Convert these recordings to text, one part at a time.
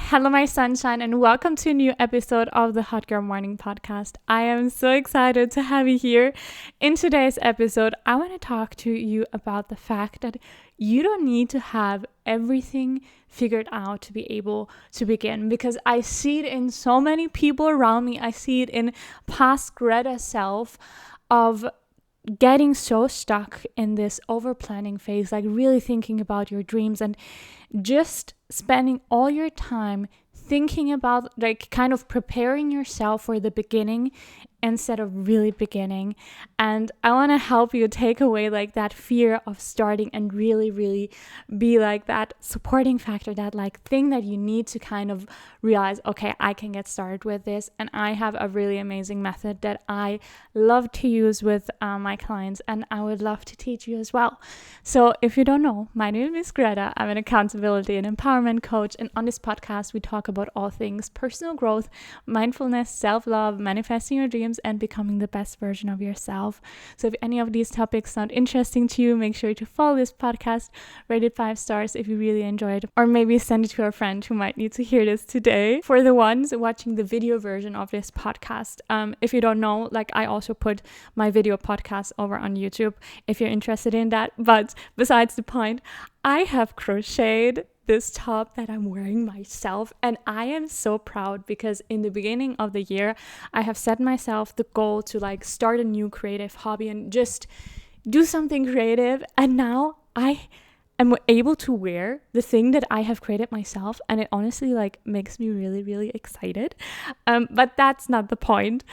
Hello, my sunshine, and welcome to a new episode of the Hot Girl Morning Podcast. I am so excited to have you here. In today's episode, I want to talk to you about the fact that you don't need to have everything figured out to be able to begin, because I see it in so many people around me. I see it in past Greta self of getting so stuck in this over planning phase, like really thinking about your dreams and just spending all your time thinking about like kind of preparing yourself for the beginning instead of really beginning. And I want to help you take away like that fear of starting and really be like that supporting factor, that like thing that you need to kind of realize, okay, I can get started with this. And I have a really amazing method that I love to use with my clients, and I would love to teach you as well. So if you don't know, my name is Greta. I'm an accountability and empowerment coach, and on this podcast we talk about all things personal growth, mindfulness, self-love, manifesting your dreams, and becoming the best version of yourself. So if any of these topics sound interesting to you, make sure to follow this podcast, rate it 5 stars if you really enjoyed, or maybe send it to a friend who might need to hear this today. For the ones watching the video version of this podcast, if you don't know, like I also put my video podcast over on YouTube if you're interested in that. But besides the point, I have crocheted this top that I'm wearing myself, and I am so proud because in the beginning of the year I have set myself the goal to like start a new creative hobby and just do something creative, and now I am able to wear the thing that I have created myself, and it honestly like makes me really excited. But that's not the point.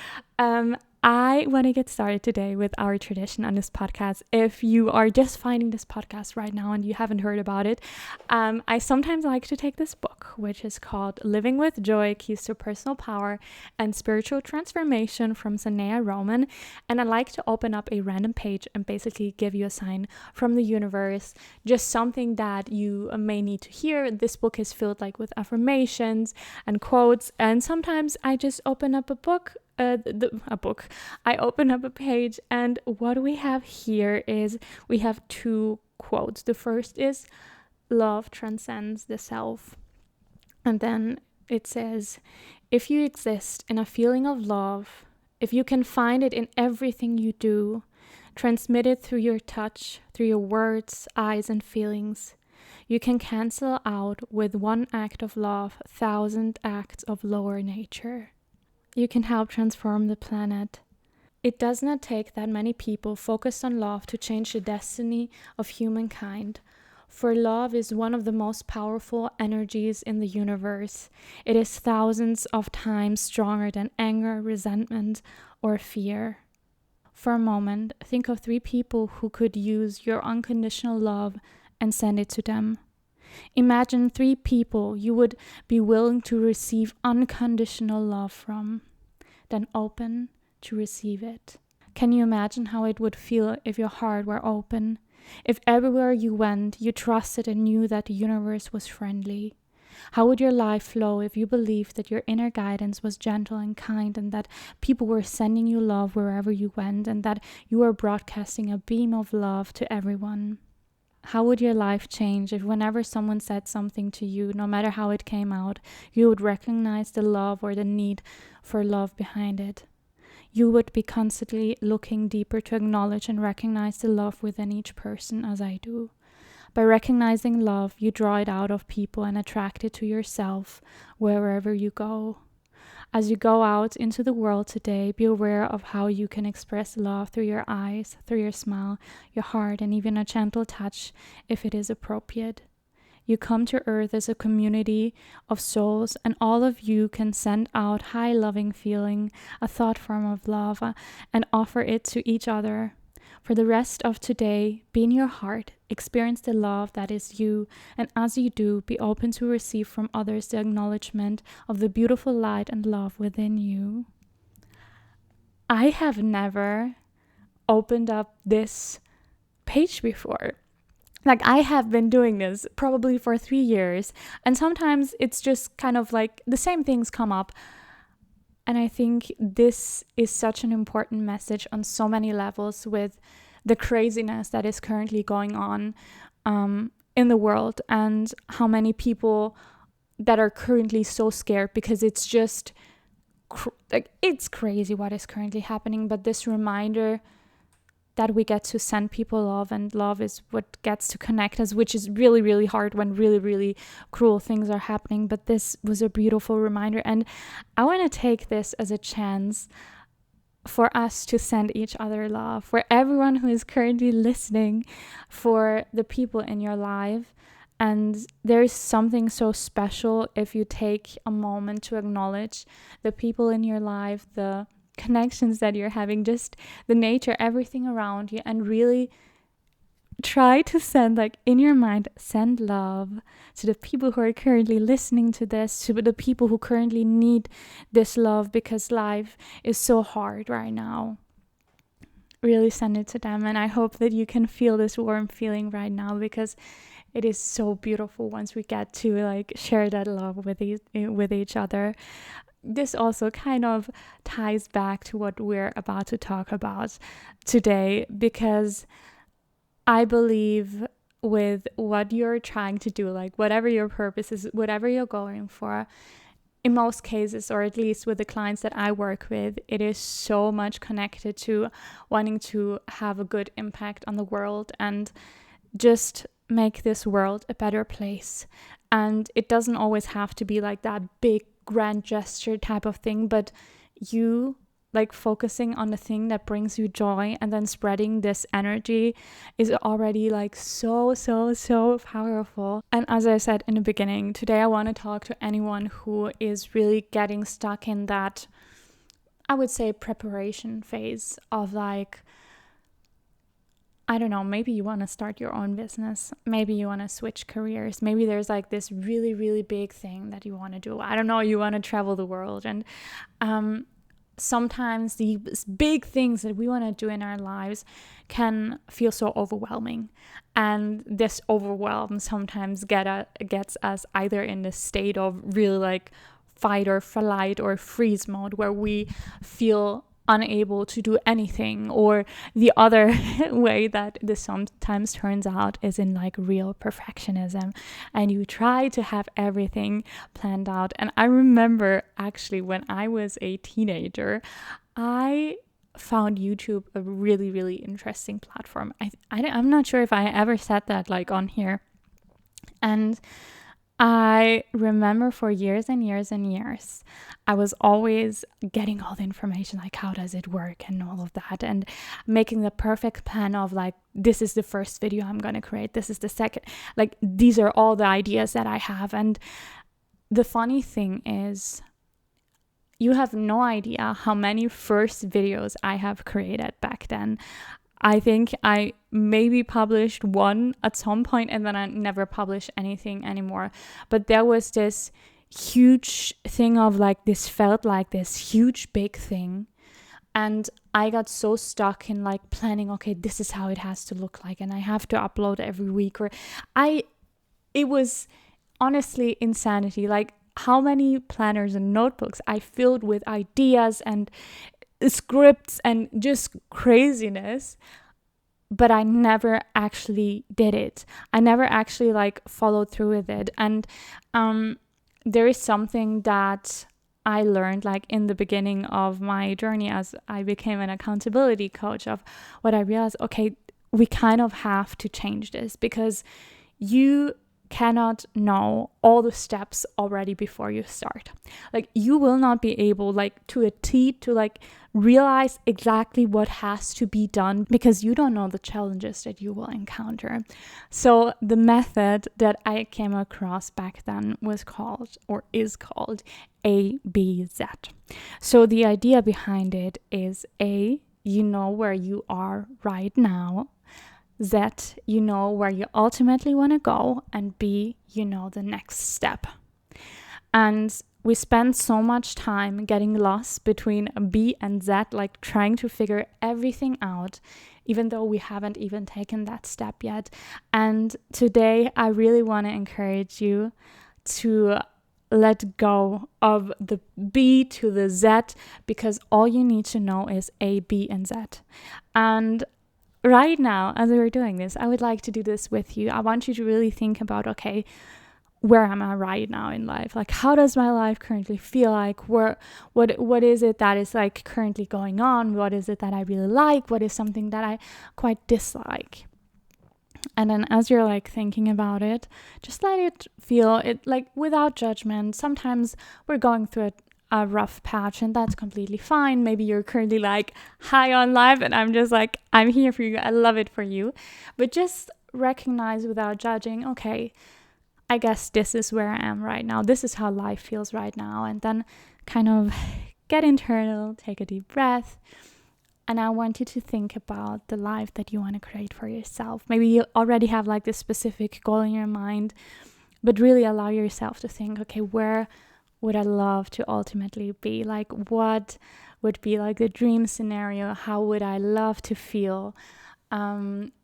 I want to get started today with our tradition on this podcast. If you are just finding this podcast right now and you haven't heard about it, I sometimes like to take this book, which is called Living with Joy, Keys to Personal Power and Spiritual Transformation from Sanaya Roman, and I like to open up a random page and basically give you a sign from the universe, just something that you may need to hear. This book is filled like with affirmations and quotes, and sometimes I just open up a book. I open up a page, and what we have here is we have 2 quotes. The first is, love transcends the self. And then it says, if you exist in a feeling of love, if you can find it in everything you do, transmit it through your touch, through your words, eyes, and feelings, you can cancel out with one act of love 1,000 acts of lower nature. You can help transform the planet. It does not take that many people focused on love to change the destiny of humankind, for love is one of the most powerful energies in the universe. It is thousands of times stronger than anger, resentment, or fear. For a moment, think of 3 people who could use your unconditional love and send it to them. Imagine 3 people you would be willing to receive unconditional love from, then open to receive it. Can you imagine how it would feel if your heart were open? If everywhere you went, you trusted and knew that the universe was friendly? How would your life flow if you believed that your inner guidance was gentle and kind, and that people were sending you love wherever you went, and that you were broadcasting a beam of love to everyone? How would your life change if whenever someone said something to you, no matter how it came out, you would recognize the love or the need for love behind it? You would be constantly looking deeper to acknowledge and recognize the love within each person, as I do. By recognizing love, you draw it out of people and attract it to yourself wherever you go. As you go out into the world today, be aware of how you can express love through your eyes, through your smile, your heart, and even a gentle touch if it is appropriate. You come to earth as a community of souls, and all of you can send out high loving feeling, a thought form of love, and offer it to each other. For the rest of today, be in your heart, experience the love that is you, and as you do, be open to receive from others the acknowledgement of the beautiful light and love within you. I have never opened up this page before. Like, I have been doing this probably for 3 years, and sometimes it's just kind of like the same things come up. And I think this is such an important message on so many levels with the craziness that is currently going on in the world, and how many people that are currently so scared, because it's just it's crazy what is currently happening. But this reminder that we get to send people love, and love is what gets to connect us, which is really, really hard when really, really cruel things are happening. But this was a beautiful reminder, and I want to take this as a chance for us to send each other love, for everyone who is currently listening, for the people in your life. And there is something so special if you take a moment to acknowledge the people in your life, the connections that you're having, just the nature, everything around you, and really try to send, like, in your mind, send love to the people who are currently listening to this, to the people who currently need this love, because life is so hard right now. Really send it to them. And I hope that you can feel this warm feeling right now, because it is so beautiful once we get to like share that love with each other. This also kind of ties back to what we're about to talk about today, because I believe with what you're trying to do, like whatever your purpose is, whatever you're going for, in most cases, or at least with the clients that I work with, it is so much connected to wanting to have a good impact on the world and just make this world a better place. And it doesn't always have to be like that big grand gesture type of thing, but you like focusing on the thing that brings you joy and then spreading this energy is already like so powerful. And as I said in the beginning, today I want to talk to anyone who is really getting stuck in that, I would say, preparation phase of like, I don't know, maybe you want to start your own business. Maybe you want to switch careers. Maybe there's like this really, really big thing that you want to do. I don't know, you want to travel the world. And sometimes these big things that we want to do in our lives can feel so overwhelming. And this overwhelm sometimes gets us either in the state of really like fight or flight or freeze mode, where we feel unable to do anything, or the other way that this sometimes turns out is in like real perfectionism, and you try to have everything planned out. And I remember actually when I was a teenager, I found YouTube a really, really interesting platform. I'm not sure if I ever said that like on here. And I remember for years and years and years, I was always getting all the information, like how does it work and all of that, and making the perfect plan of like, this is the first video I'm going to create, this is the second, like these are all the ideas that I have. And the funny thing is, you have no idea how many first videos I have created back then. I think I maybe published one at some point, and then I never published anything anymore. But there was this huge thing of like, this felt like this huge big thing. And I got so stuck in like planning, okay, this is how it has to look like, and I have to upload every week. It was honestly insanity. Like how many planners and notebooks I filled with ideas and scripts and just craziness, but I never actually did it. I never actually like followed through with it. And there is something that I learned like in the beginning of my journey as I became an accountability coach, of what I realized, okay, we kind of have to change this, because you cannot know all the steps already before you start. Like you will not be able like to a T to like realize exactly what has to be done, because you don't know the challenges that you will encounter. So the method that I came across back then was called, or is called, ABZ. So the idea behind it is A, you know where you are right now. Z, you know where you ultimately want to go, and B, you know the next step. And we spend so much time getting lost between B and Z, like trying to figure everything out, even though we haven't even taken that step yet. And today I really want to encourage you to let go of the B to the Z, because all you need to know is A, B, and Z. And right now, as we're doing this, I would like to do this with you. I want you to really think about, okay, where am I right now in life? Like, how does my life currently feel like? What is it that is like currently going on? What is it that I really like? What is something that I quite dislike? And then as you're like thinking about it, just let it feel it, like without judgment. Sometimes we're going through a rough patch, and that's completely fine. Maybe you're currently like high on life, and I'm just like, I'm here for you. I love it for you. But just recognize without judging, okay, I guess this is where I am right now. This is how life feels right now. And then kind of get internal, take a deep breath. And I want you to think about the life that you want to create for yourself. Maybe you already have like this specific goal in your mind, but really allow yourself to think, okay, where would I love to ultimately be? Like, what would be like the dream scenario? How would I love to feel?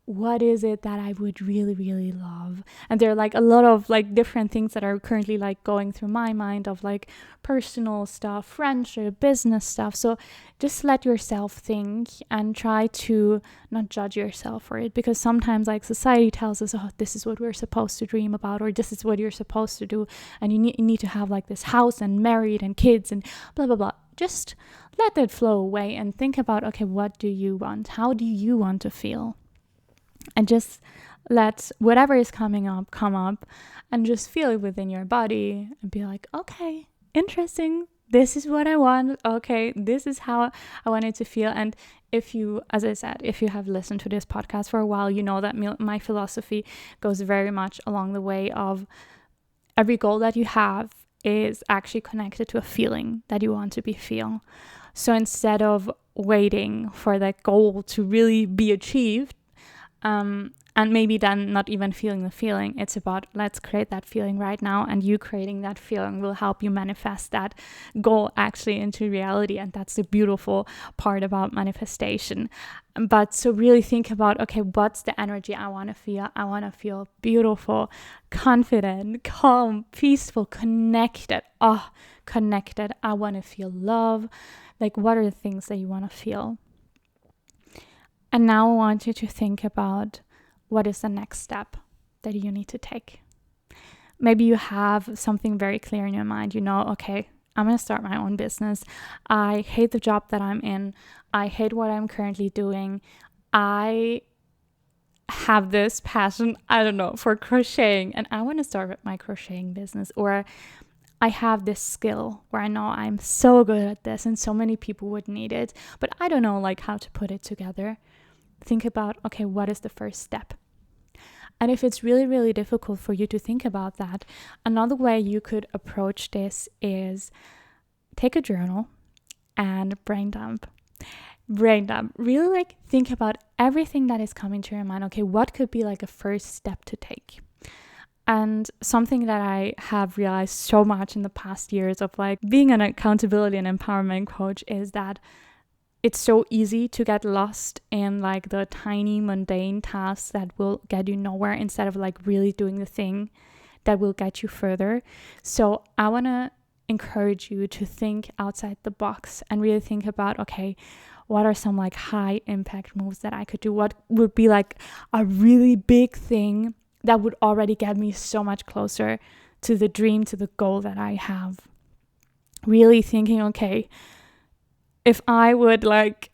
What is it that I would really, really love? And there are like a lot of like different things that are currently like going through my mind of like personal stuff, friendship, business stuff. So just let yourself think and try to not judge yourself for it, because sometimes like society tells us, oh, this is what we're supposed to dream about, or this is what you're supposed to do, and you need to have like this house and married and kids and blah blah blah. Just let it flow away and think about, okay, what do you want? How do you want to feel? And just let whatever is coming up come up, and just feel it within your body and be like, okay, interesting. This is what I want. Okay, this is how I want it to feel. And if you, as I said, if you have listened to this podcast for a while, you know that my philosophy goes very much along the way of every goal that you have is actually connected to a feeling that you want to feel. So instead of waiting for that goal to really be achieved, and maybe then not even feeling the feeling, it's about let's create that feeling right now, and you creating that feeling will help you manifest that goal actually into reality. And that's the beautiful part about manifestation. But so really think about, okay, what's the energy I want to feel? I want to feel beautiful, confident, calm, peaceful, connected. Connected. I want to feel love. Like, what are the things that you want to feel? And now I want you to think about what is the next step that you need to take. Maybe you have something very clear in your mind. You know, okay, I'm going to start my own business. I hate the job that I'm in. I hate what I'm currently doing. I have this passion, I don't know, for crocheting, and I want to start my crocheting business. Or I have this skill where I know I'm so good at this and so many people would need it, but I don't know like how to put it together. Think about, okay, what is the first step? And if it's really, really difficult for you to think about that, another way you could approach this is take a journal and brain dump. Really like think about everything that is coming to your mind. Okay, what could be like a first step to take? And something that I have realized so much in the past years of like being an accountability and empowerment coach is that it's so easy to get lost in like the tiny mundane tasks that will get you nowhere, instead of like really doing the thing that will get you further. So I want to encourage you to think outside the box and really think about, okay, what are some like high impact moves that I could do? What would be like a really big thing that would already get me so much closer to the dream, to the goal that I have? Really thinking, okay, if I would like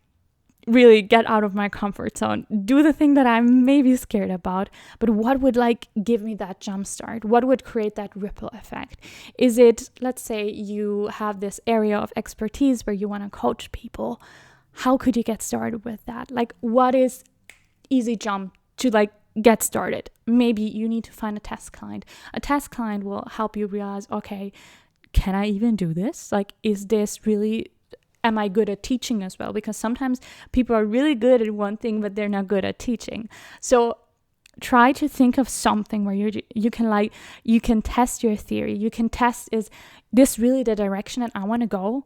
really get out of my comfort zone, do the thing that I'm maybe scared about, but what would like give me that jump start? What would create that ripple effect? Is it, let's say you have this area of expertise where you want to coach people. How could you get started with that? Like, what is easy jump to like get started? Maybe you need to find a test client. A test client will help you realize, okay, can I even do this? Like, is this really, am I good at teaching as well? Because sometimes people are really good at one thing, but they're not good at teaching. So try to think of something where you can test your theory. You can test, is this really the direction that I want to go?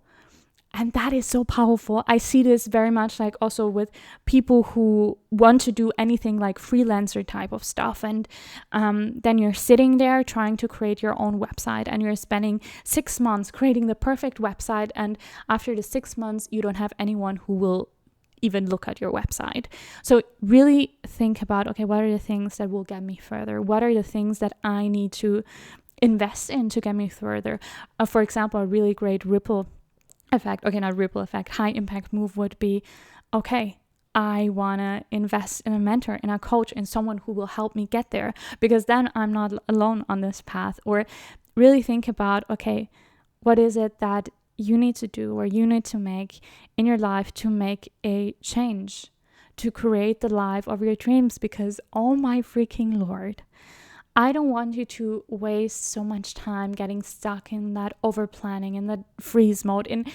And that is so powerful. I see this very much like also with people who want to do anything like freelancer type of stuff. And then you're sitting there trying to create your own website, and you're spending 6 months creating the perfect website. And after the 6 months, you don't have anyone who will even look at your website. So really think about, okay, what are the things that will get me further? What are the things that I need to invest in to get me further. For example, a really great ripple effect, okay, not ripple effect, high impact move would be, okay, I want to invest in a mentor, in a coach, in someone who will help me get there, because then I'm not alone on this path. Or really think about, okay, what is it that you need to do or you need to make in your life to make a change, to create the life of your dreams? Because, oh my freaking Lord, I don't want you to waste so much time getting stuck in that over planning, in that freeze mode, in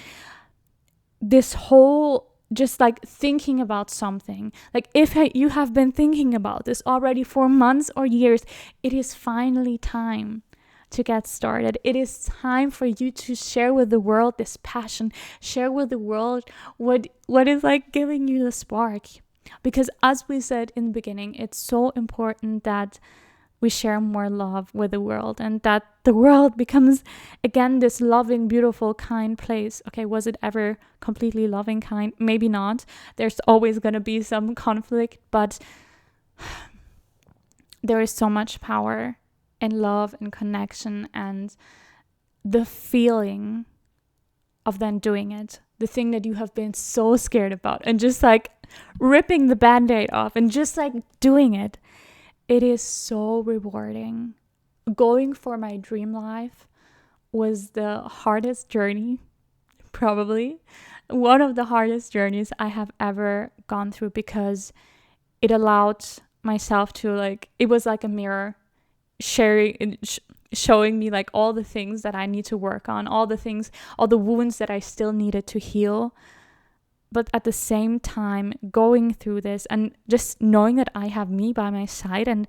this whole just like thinking about something. Like, if you have been thinking about this already for months or years, it is finally time to get started. It is time for you to share with the world this passion, share with the world what is like giving you the spark. Because as we said in the beginning, it's so important that we share more love with the world, and that the world becomes, again, this loving, beautiful, kind place. Okay, was it ever completely loving, kind? Maybe not. There's always going to be some conflict, but there is so much power in love and connection, and the feeling of then doing it, the thing that you have been so scared about, and just like ripping the band-aid off and just like doing it. It is so rewarding. Going for my dream life was the hardest journey, probably one of the hardest journeys I have ever gone through, because it allowed myself to, like, it was like a mirror showing me like all the things that I need to work on, all the wounds that I still needed to heal. But at the same time, going through this and just knowing that I have me by my side and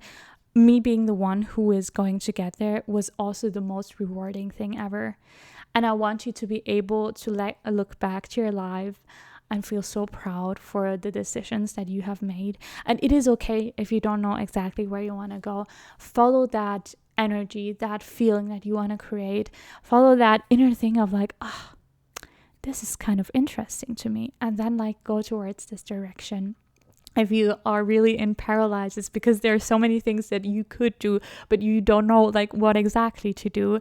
me being the one who is going to get there was also the most rewarding thing ever. And I want you to be able to look back to your life and feel so proud for the decisions that you have made. And it is okay if you don't know exactly where you want to go. Follow that energy, that feeling that you want to create. Follow that inner thing of like, this is kind of interesting to me, and then like go towards this direction. If you are really in paralysis because there are so many things that you could do but you don't know like what exactly to do,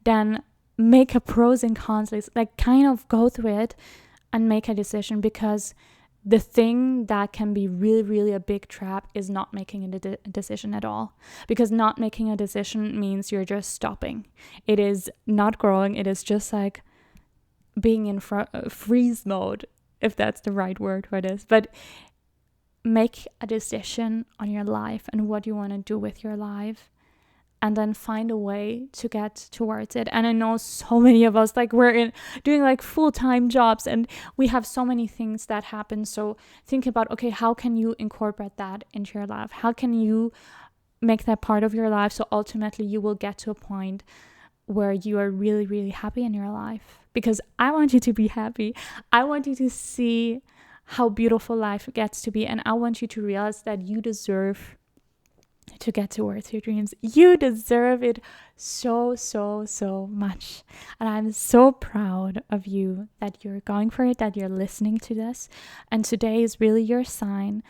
then make a pros and cons list, like kind of go through it and make a decision. Because the thing that can be really, really a big trap is not making a decision at all. Because not making a decision means you're just stopping. It is not growing. It is just like being in freeze mode, if that's the right word for this. But make a decision on your life and what you want to do with your life, and then find a way to get towards it. And I know so many of us, like, we're doing like full-time jobs and we have so many things that happen. So think about, okay, how can you incorporate that into your life? How can you make that part of your life so ultimately you will get to a point where you are really, really happy in your life? Because I want you to be happy. I want you to see how beautiful life gets to be. And I want you to realize that you deserve to get towards your dreams. You deserve it so, so, so much. And I'm so proud of you that you're going for it, that you're listening to this. And today is really your sign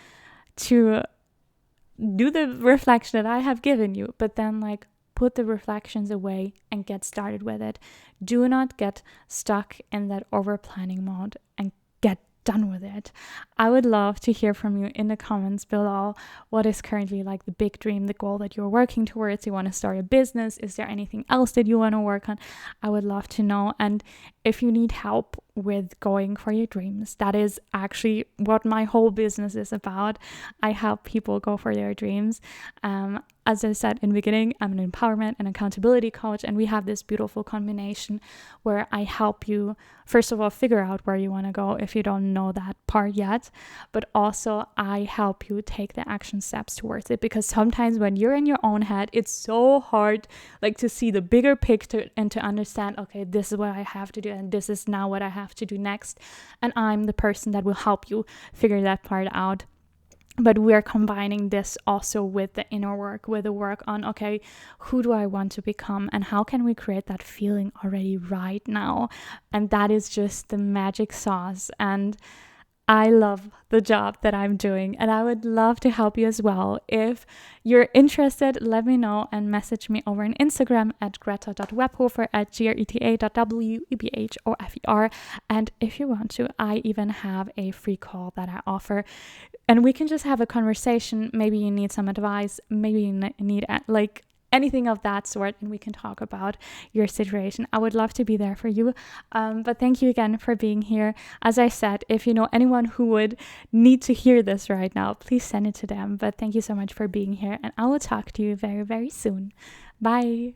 to do the reflection that I have given you, but then like put the reflections away and get started with it. Do not get stuck in that over planning mode and get done with it. I would love to hear from you in the comments below. What is currently like the big dream, the goal that you're working towards? You want to start a business? Is there anything else that you want to work on? I would love to know. And if you need help with going for your dreams, that is actually what my whole business is about. I help people go for their dreams. As I said in the beginning, I'm an empowerment and accountability coach, and we have this beautiful combination where I help you, first of all, figure out where you want to go if you don't know that part yet, but also I help you take the action steps towards it. Because sometimes when you're in your own head, it's so hard like to see the bigger picture and to understand, okay, this is what I have to do and this is now what I have to do next. And I'm the person that will help you figure that part out. But we're combining this also with the inner work, with the work on, okay, who do I want to become and how can we create that feeling already right now? And that is just the magic sauce. And I love the job that I'm doing, and I would love to help you as well. If you're interested, let me know and message me over on Instagram at greta.webhofer at greta.webhofer. And if you want to, I even have a free call that I offer, and we can just have a conversation. Maybe you need some advice, maybe you need like anything of that sort, and we can talk about your situation. I would love to be there for you. But thank you again for being here. As I said, if you know anyone who would need to hear this right now, please send it to them. But thank you so much for being here, and I will talk to you very, very soon. Bye.